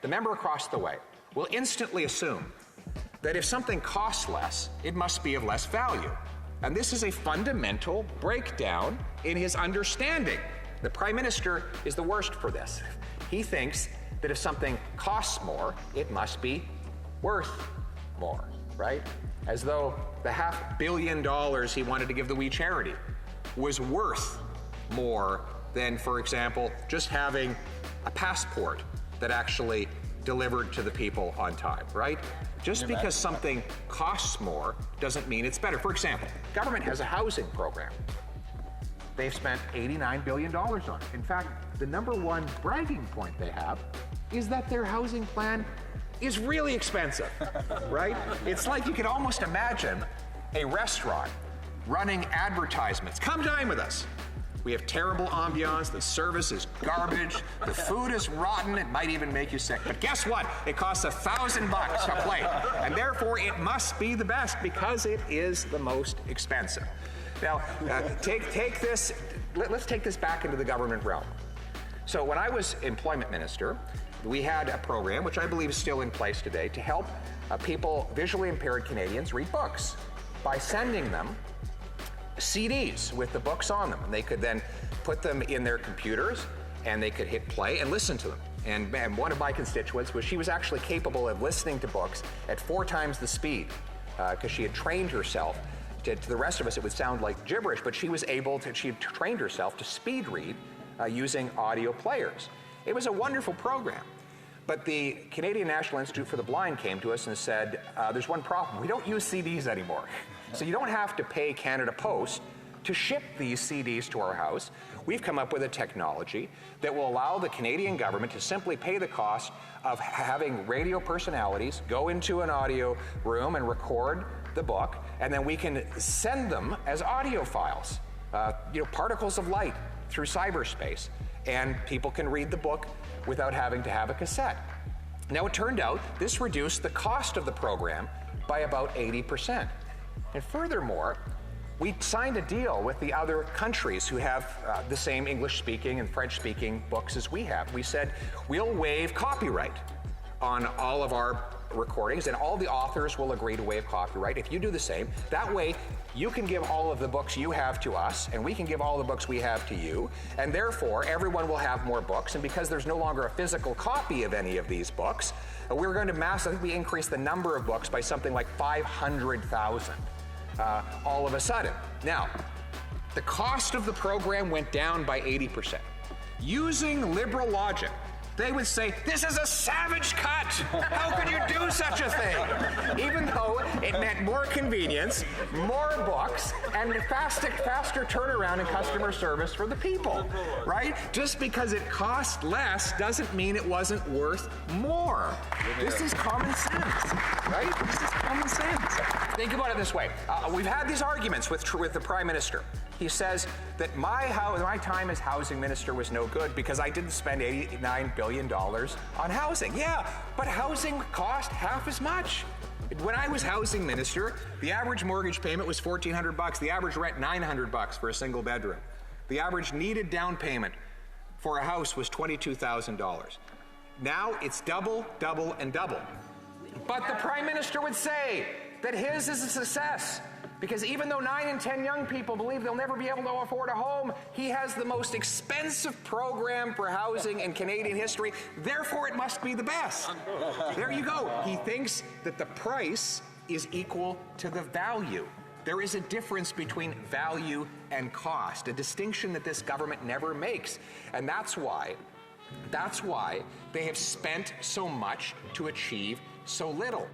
the member across the way, will instantly assume that if something costs less, it must be of less value. And this is a fundamental breakdown in his understanding. The Prime Minister is the worst for this. He thinks that if something costs more, it must be worth more, right? As though the $500 million he wanted to give the wee charity was worth more than, for example, just having a passport that actually delivered to the people on time, right? Just because something costs more doesn't mean it's better. For example, government has a housing program. They've spent $89 billion on it. In fact, the number one bragging point they have is that their housing plan is really expensive, right? It's like you could almost imagine a restaurant running advertisements. Come dine with us. We have terrible ambiance, the service is garbage, the food is rotten, it might even make you sick. But guess what? It costs $1,000 a plate, and therefore it must be the best because it is the most expensive. Now, take this, let's take this back into the government realm. So when I was employment minister, we had a program, which I believe is still in place today, to help people, visually impaired Canadians, read books by sending them CDs with the books on them. And they could then put them in their computers and they could hit play and listen to them. And one of my constituents she was actually capable of listening to books at 4 times the speed because she had trained herself. To the rest of us, it would sound like gibberish, but she had trained herself to speed read using audio players. It was a wonderful program. But the Canadian National Institute for the Blind came to us and said, there's one problem. We don't use CDs anymore. So you don't have to pay Canada Post to ship these CDs to our house. We've come up with a technology that will allow the Canadian government to simply pay the cost of having radio personalities go into an audio room and record the book, and then we can send them as audio files, particles of light through cyberspace, and people can read the book without having to have a cassette. Now, it turned out this reduced the cost of the program by about 80%. And furthermore, we signed a deal with the other countries who have the same English-speaking and French-speaking books as we have. We said, we'll waive copyright on all of our recordings, and all the authors will agree to waive copyright if you do the same. That way, you can give all of the books you have to us, and we can give all the books we have to you, and therefore, everyone will have more books, and because there's no longer a physical copy of any of these books, we're going to massively increase the number of books by something like 500,000 all of a sudden. Now, the cost of the program went down by 80%. Using liberal logic, they would say, this is a savage cut. How could you do such a thing? Even though it meant more convenience, more books, and faster turnaround and customer service for the people, right? Just because it cost less doesn't mean it wasn't worth more. This is common sense, right? This is common sense. Think about it this way. We've had these arguments with the Prime Minister. He says that my time as housing minister was no good because I didn't spend $89 billion on housing. Yeah, but housing cost half as much. When I was housing minister, the average mortgage payment was $1,400. The average rent, $900 for a single bedroom. The average needed down payment for a house was $22,000. Now it's double, double, and double. But the Prime Minister would say that his is a success. Because even though 9 in 10 young people believe they'll never be able to afford a home, he has the most expensive program for housing in Canadian history. Therefore, it must be the best. There you go. He thinks that the price is equal to the value. There is a difference between value and cost, a distinction that this government never makes. And that's why they have spent so much to achieve so little.